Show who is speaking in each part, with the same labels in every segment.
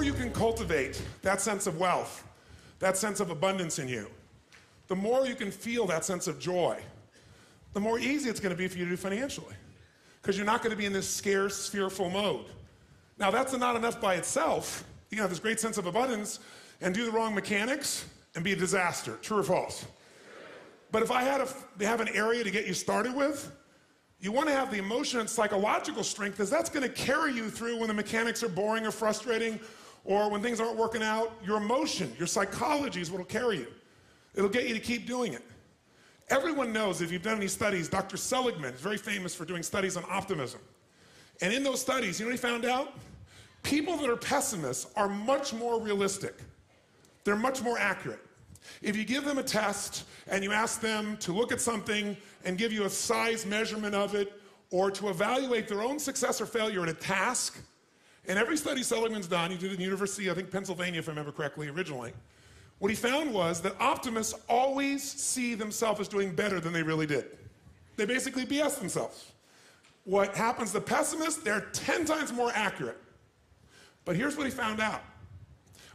Speaker 1: more you can cultivate that sense of wealth, that sense of abundance in you, the more you can feel that sense of joy, the more easy it's going to be for you to do financially. Because you're not going to be in this scarce, fearful mode. Now, that's not enough by itself. You can have this great sense of abundance and do the wrong mechanics and be a disaster. True or false? But if I had to have an area to get you started with, you want to have the emotion and psychological strength, because that's going to carry you through when the mechanics are boring or frustrating, or when things aren't working out. Your emotion, your psychology is what will carry you. It'll get you to keep doing it. Everyone knows, if you've done any studies, Dr. Seligman is very famous for doing studies on optimism. And in those studies, you know what he found out? People that are pessimists are much more realistic. They're much more accurate. If you give them a test and you ask them to look at something and give you a size measurement of it, or to evaluate their own success or failure at a task, in every study Seligman's done, he did it in the University, I think Pennsylvania, if I remember correctly, originally, what he found was that optimists always see themselves as doing better than they really did. They basically BS themselves. What happens to pessimists, they're 10 times more accurate. But here's what he found out.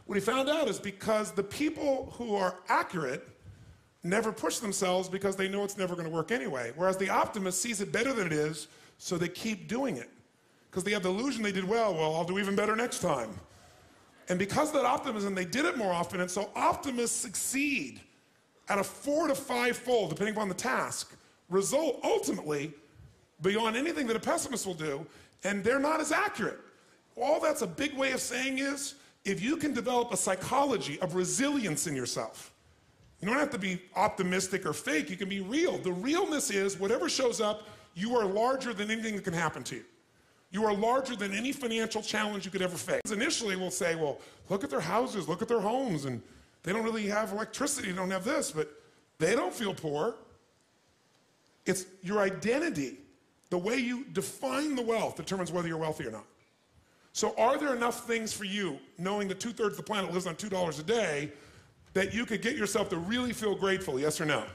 Speaker 1: What he found out is because the people who are accurate never push themselves because they know it's never going to work anyway. Whereas the optimist sees it better than it is, so they keep doing it. Because they have the illusion they did well, I'll do even better next time. And because of that optimism, they did it more often, and so optimists succeed at a 4 to 5-fold, depending upon the task, result ultimately beyond anything that a pessimist will do, and they're not as accurate. All that's a big way of saying is, if you can develop a psychology of resilience in yourself, you don't have to be optimistic or fake, you can be real. The realness is, whatever shows up, you are larger than anything that can happen to you. You are larger than any financial challenge you could ever face. Initially, we'll say, well, look at their houses, look at their homes, and they don't really have electricity, they don't have this, but they don't feel poor. It's your identity. The way you define the wealth determines whether you're wealthy or not. So are there enough things for you, knowing that 2/3 of the planet lives on $2 a day, that you could get yourself to really feel grateful, yes or no? Yes.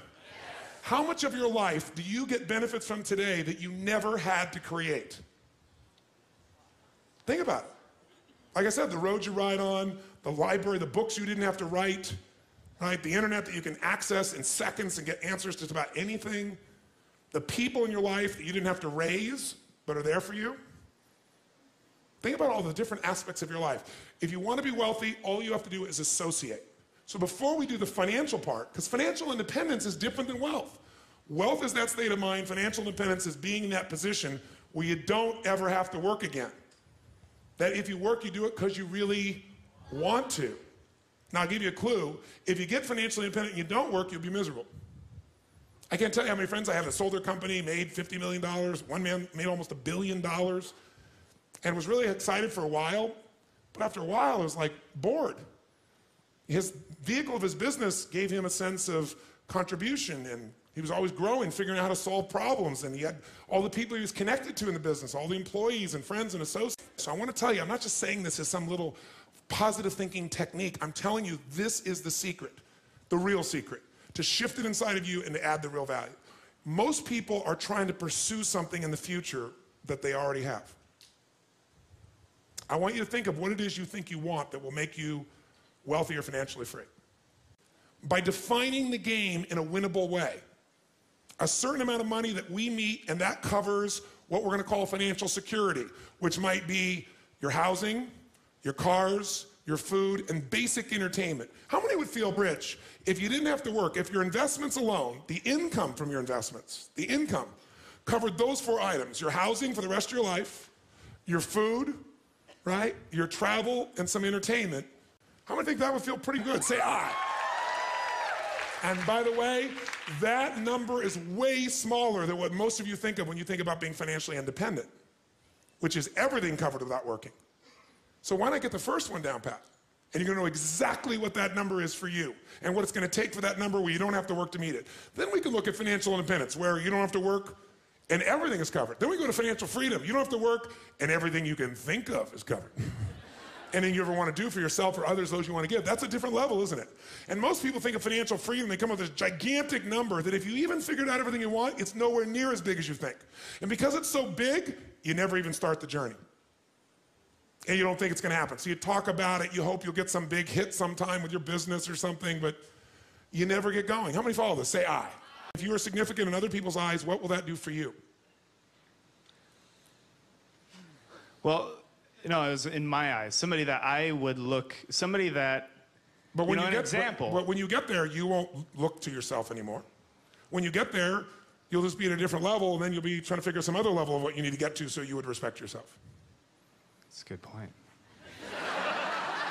Speaker 1: How much of your life do you get benefits from today that you never had to create? Think about it. Like I said, the roads you ride on, the library, the books you didn't have to write, right? The internet that you can access in seconds and get answers to just about anything. The people in your life that you didn't have to raise, but are there for you. Think about all the different aspects of your life. If you want to be wealthy, all you have to do is associate. So before we do the financial part, because financial independence is different than wealth. Wealth is that state of mind. Financial independence is being in that position where you don't ever have to work again. That if you work, you do it because you really want to. Now, I'll give you a clue. If you get financially independent and you don't work, you'll be miserable. I can't tell you how many friends I have that sold their company, made $50 million. One man made almost $1 billion and was really excited for a while. But after a while, it was like bored. His vehicle of his business gave him a sense of contribution, and he was always growing, figuring out how to solve problems, and he had all the people he was connected to in the business, all the employees and friends and associates. So I want to tell you, I'm not just saying this as some little positive thinking technique. I'm telling you, this is the secret, the real secret, to shift it inside of you and to add the real value. Most people are trying to pursue something in the future that they already have. I want you to think of what it is you think you want that will make you wealthy or financially free. By defining the game in a winnable way. A certain amount of money that we meet, and that covers what we're going to call financial security, which might be your housing, your cars, your food, and basic entertainment. How many would feel rich if you didn't have to work, if your investments alone, the income from your investments, the income, covered those 4 items, your housing for the rest of your life, your food, right, your travel, and some entertainment? How many think that would feel pretty good? Say aye. And by the way, that number is way smaller than what most of you think of when you think about being financially independent, which is everything covered without working. So why not get the first one down pat? And you're going to know exactly what that number is for you and what it's going to take for that number where you don't have to work to meet it. Then we can look at financial independence, where you don't have to work and everything is covered. Then we go to financial freedom. You don't have to work and everything you can think of is covered. Anything you ever want to do for yourself or others, those you want to give. That's a different level, isn't it? And most people think of financial freedom, they come up with this gigantic number that if you even figured out everything you want, it's nowhere near as big as you think. And because it's so big, you never even start the journey. and you don't think it's going to happen. So you talk about it, you hope you'll get some big hit sometime with your business or something, but you never get going. How many follow this? Say I. If you are significant in other people's eyes, what will that do for you?
Speaker 2: Well, you know, it was in my eyes, somebody that I would look, somebody that,
Speaker 1: but when
Speaker 2: you know,
Speaker 1: an
Speaker 2: an example.
Speaker 1: But when you get there, you won't look to yourself anymore. When you get there, you'll just be at a different level, and then you'll be trying to figure some other level of what you need to get to so you would respect yourself.
Speaker 2: That's a good point.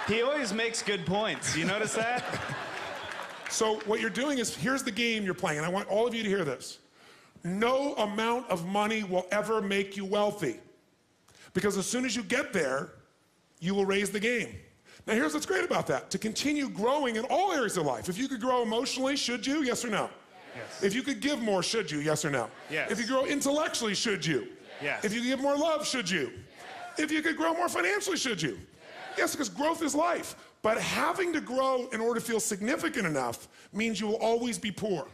Speaker 2: He always makes good points. You notice that?
Speaker 1: So what you're doing is, here's the game you're playing, and I want all of you to hear this. No amount of money will ever make you wealthy. Because as soon as you get there, you will raise the game. Now here's what's great about that. To continue growing in all areas of life. If you could grow emotionally, should you? Yes or no?
Speaker 2: Yes.
Speaker 1: If you could give more, should you? Yes or no?
Speaker 2: Yes.
Speaker 1: If you grow intellectually, should you?
Speaker 2: Yes.
Speaker 1: If you could give more love, should you? Yes. If you could grow more financially, should you? Yes, because growth is life. But having to grow in order to feel significant enough means you will always be poor.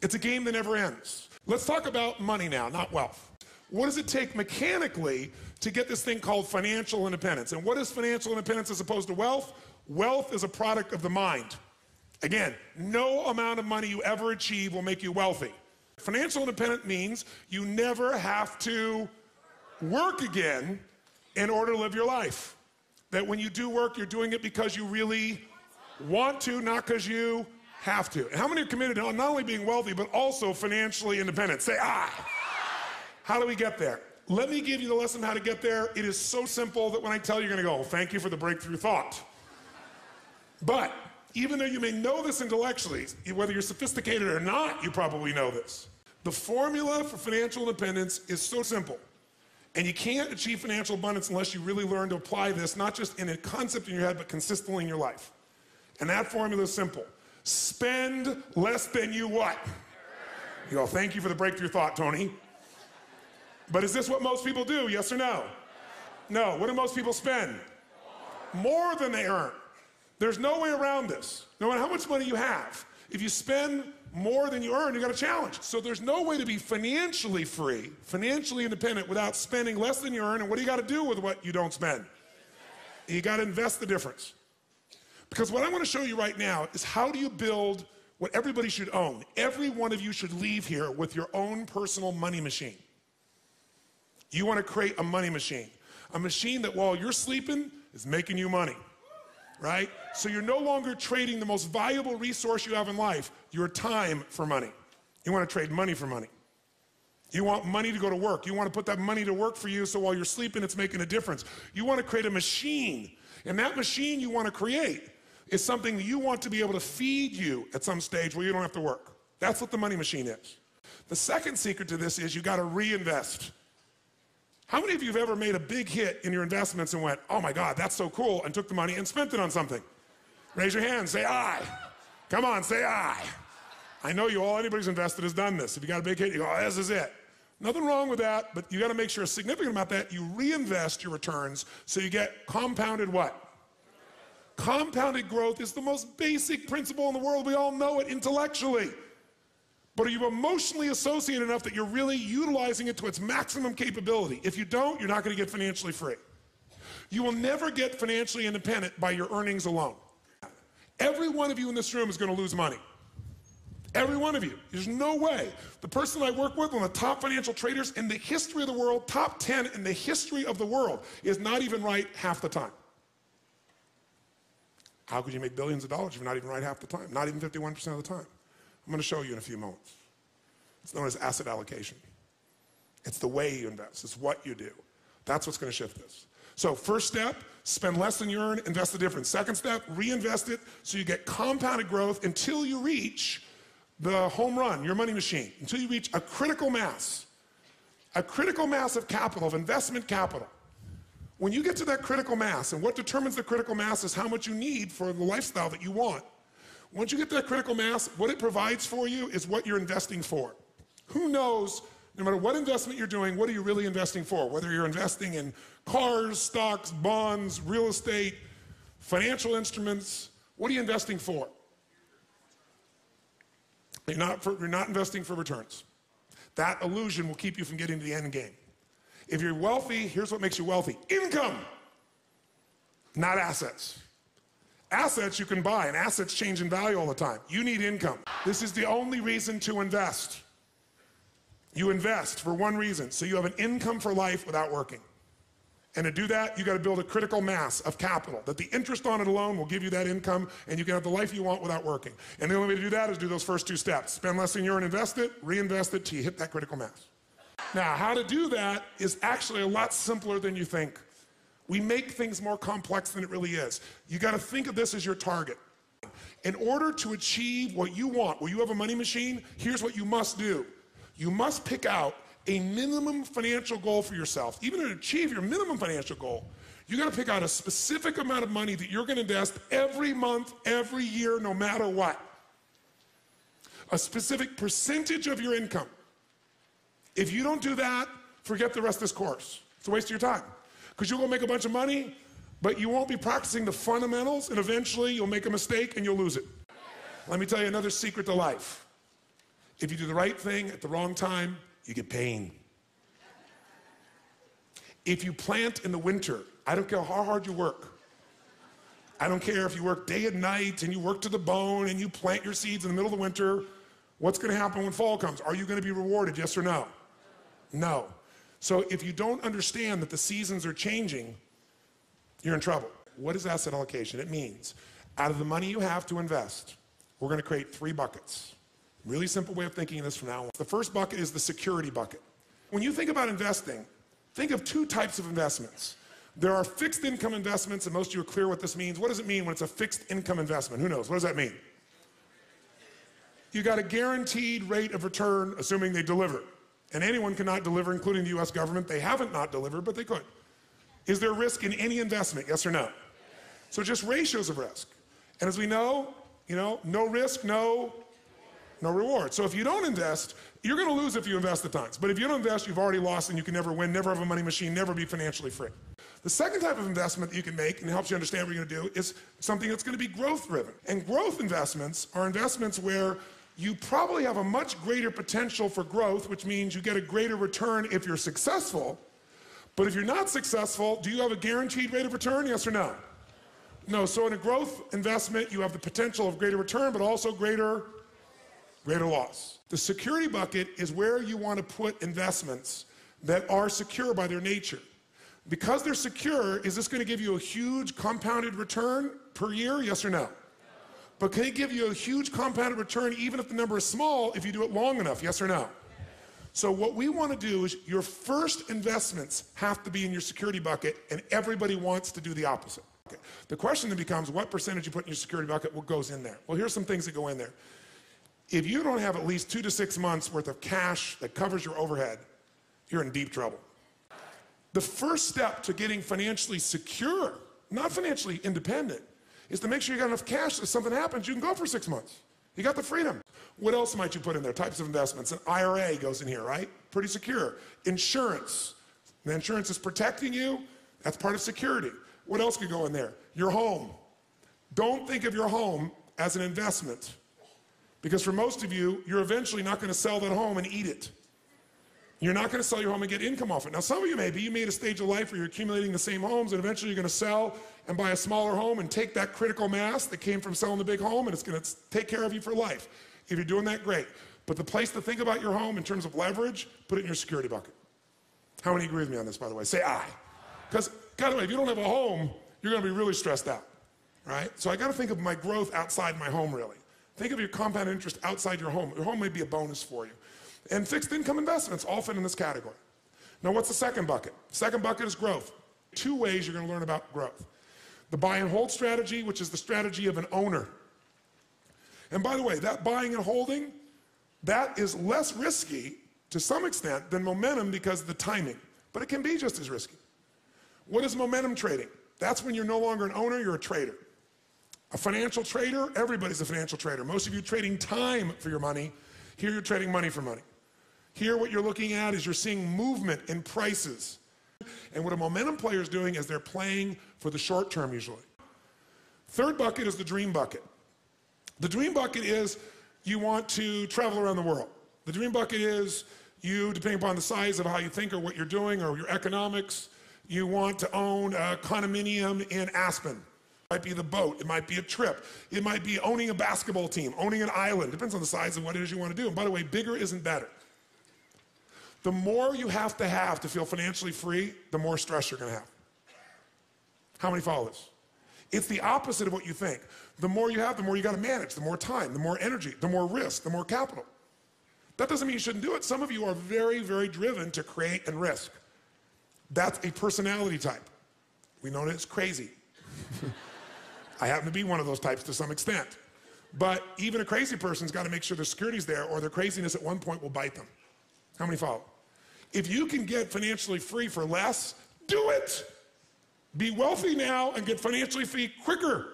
Speaker 1: It's a game that never ends. Let's talk about money now, not wealth. What does it take mechanically to get this thing called financial independence? And what is financial independence as opposed to wealth? Wealth is a product of the mind. Again, no amount of money you ever achieve will make you wealthy. Financial independence means you never have to work again in order to live your life. That when you do work, you're doing it because you really want to, not because you have to. And how many are committed to not only being wealthy, but also financially independent? Say, I. How do we get there? Let me give you the lesson how to get there. It is so simple that when I tell you, you're going to go, thank you for the breakthrough thought. But even though you may know this intellectually, whether you're sophisticated or not, you probably know this. The formula for financial independence is so simple. And you can't achieve financial abundance unless you really learn to apply this, not just in a concept in your head, but consistently in your life. And that formula is simple. Spend less than you what? You go, thank you for the breakthrough thought, Tony. But is this what most people do, yes or no? No. What do most people spend? More than they earn. There's no way around this. No matter how much money you have, if you spend more than you earn, you got a challenge. So there's no way to be financially free, financially independent without spending less than you earn. And what do you got to do with what you don't spend? You got to invest the difference. Because what I want to show you right now is how do you build what everybody should own. Every one of you should leave here with your own personal money machine. You want to create a money machine. A machine that while you're sleeping is making you money, right? So you're no longer trading the most valuable resource you have in life, your time, for money. You want to trade money for money. You want money to go to work. You want to put that money to work for you so while you're sleeping it's making a difference. You want to create a machine, and that machine you want to create is something that you want to be able to feed you at some stage where you don't have to work. That's what the money machine is. The second secret to this is you got to reinvest. How many of you have ever made a big hit in your investments and went, oh my God, that's so cool, and took the money and spent it on something? Raise your hand, say I. Come on, say I. I know you all, anybody who's invested has done this. If you got a big hit, you go, oh, this is it. Nothing wrong with that, but you got to make sure a significant amount of that, you reinvest your returns so you get compounded what? Compounded growth is the most basic principle in the world. We all know it intellectually. But are you emotionally associated enough that you're really utilizing it to its maximum capability? If you don't, you're not going to get financially free. You will never get financially independent by your earnings alone. Every one of you in this room is going to lose money. Every one of you. There's no way. The person I work with, one of the top financial traders in the history of the world, top 10 in the history of the world, is not even right half the time. How could you make billions of dollars if you're not even right half the time? Not even 51% of the time. I'm going to show you in a few moments. It's known as asset allocation. It's the way you invest. It's what you do. That's what's going to shift this. So first step, spend less than you earn, invest the difference. Second step, reinvest it so you get compounded growth until you reach the home run, your money machine, until you reach a critical mass of capital, of investment capital. When you get to that critical mass, and what determines the critical mass is how much you need for the lifestyle that you want. Once you get to that critical mass, what it provides for you is what you're investing for. Who knows, no matter what investment you're doing, what are you really investing for? Whether you're investing in cars, stocks, bonds, real estate, financial instruments, what are you investing for? You're not investing for returns. That illusion will keep you from getting to the end game. If you're wealthy, here's what makes you wealthy. Income, not assets. Assets you can buy, and assets change in value all the time. You need income. This is the only reason to invest. You invest for one reason, so you have an income for life without working. And to do that, you got to build a critical mass of capital, that the interest on it alone will give you that income, and you can have the life you want without working. And the only way to do that is do those first two steps. Spend less than you earn, invest it, reinvest it till you hit that critical mass. Now, how to do that is actually a lot simpler than you think. We make things more complex than it really is. You got to think of this as your target. In order to achieve what you want, where you have a money machine, here's what you must do. You must pick out a minimum financial goal for yourself. Even to achieve your minimum financial goal, you got to pick out a specific amount of money that you're going to invest every month, every year, no matter what. A specific percentage of your income. If you don't do that, forget the rest of this course. It's a waste of your time. Because you'll go make a bunch of money, but you won't be practicing the fundamentals, and eventually you'll make a mistake and you'll lose it. Let me tell you another secret to life. If you do the right thing at the wrong time, you get pain. If you plant in the winter, I don't care how hard you work. I don't care if you work day and night and you work to the bone and you plant your seeds in the middle of the winter, what's going to happen when fall comes? Are you going to be rewarded, yes or no? No. So if you don't understand that the seasons are changing, you're in trouble. What is asset allocation? It means out of the money you have to invest, we're going to create 3 buckets. Really simple way of thinking of this from now on. The first bucket is the security bucket. When you think about investing, think of 2 types of investments. There are fixed income investments, and most of you are clear what this means. What does it mean when it's a fixed income investment? Who knows? What does that mean? You got a guaranteed rate of return, assuming they deliver. And anyone cannot deliver, including the US government. They haven't not delivered, but they could. Is there risk in any investment, yes or no? So just ratios of risk. And as we know, no risk, no reward. So if you don't invest, you're going to lose if you invest at times. But if you don't invest, you've already lost and you can never win, never have a money machine, never be financially free. The second type of investment that you can make, and it helps you understand what you're going to do, is something that's going to be growth driven. And growth investments are investments where you probably have a much greater potential for growth, which means you get a greater return if you're successful. But if you're not successful, do you have a guaranteed rate of return, yes or no? No, so in a growth investment, you have the potential of greater return, but also greater loss. The security bucket is where you want to put investments that are secure by their nature. Because they're secure, is this going to give you a huge compounded return per year, yes or no? But can it give you a huge compounded return even if the number is small if you do it long enough, yes or no? So what we want to do is your first investments have to be in your security bucket, and everybody wants to do the opposite. Okay. The question then becomes what percentage you put in your security bucket, what goes in there? Well, here's some things that go in there. If you don't have at least 2 to 6 months worth of cash that covers your overhead, you're in deep trouble. The first step to getting financially secure, not financially independent, is to make sure you got enough cash that if something happens, you can go for 6 months. You got the freedom. What else might you put in there? Types of investments. An IRA goes in here, right? Pretty secure. Insurance. The insurance is protecting you. That's part of security. What else could go in there? Your home. Don't think of your home as an investment. Because for most of you, you're eventually not going to sell that home and eat it. You're not going to sell your home and get income off it. Now, some of you may be. You made a stage of life where you're accumulating the same homes, and eventually you're going to sell and buy a smaller home and take that critical mass that came from selling the big home, and it's going to take care of you for life. If you're doing that, great. But the place to think about your home in terms of leverage, put it in your security bucket. How many agree with me on this, by the way? Say aye. Because, by the way, if you don't have a home, you're going to be really stressed out, right? So I got to think of my growth outside my home, really. Think of your compound interest outside your home. Your home may be a bonus for you. And fixed income investments all fit in this category. Now, what's the second bucket? Second bucket is growth. 2 ways you're going to learn about growth. The buy and hold strategy, which is the strategy of an owner. And by the way, that buying and holding, that is less risky to some extent than momentum because of the timing. But it can be just as risky. What is momentum trading? That's when you're no longer an owner, you're a trader. A financial trader, everybody's a financial trader. Most of you trading time for your money. Here you're trading money for money. Here what you're looking at is you're seeing movement in prices. And what a momentum player is doing is they're playing for the short term usually. Third bucket is the dream bucket. The dream bucket is you want to travel around the world. The dream bucket is You, depending upon the size of how you think or what you're doing or your economics, you want to own a condominium in Aspen. It might be the boat, it might be a trip, it might be owning a basketball team, owning an island. Depends on the size of what it is you want to do. And by the way, bigger isn't better. The more you have to feel financially free, the more stress you're going to have. How many follow this? It's the opposite of what you think. The more you have, the more you got to manage, the more time, the more energy, the more risk, the more capital. That doesn't mean you shouldn't do it. Some of you are very, very driven to create and risk. That's a personality type. We know that it's crazy. I happen to be one of those types to some extent. But even a crazy person's got to make sure their security's there, or their craziness at one point will bite them. How many follow? If you can get financially free for less, do it. Be wealthy now and get financially free quicker.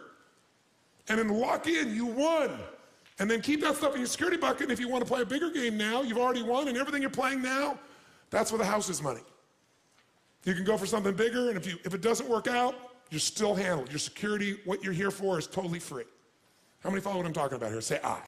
Speaker 1: And then lock in, you won. And then keep that stuff in your security bucket. And if you want to play a bigger game now, you've already won, and everything you're playing now, that's where the house is money. You can go for something bigger, and if it doesn't work out, you're still handled. Your security, what you're here for, is totally free. How many follow what I'm talking about here? Say I.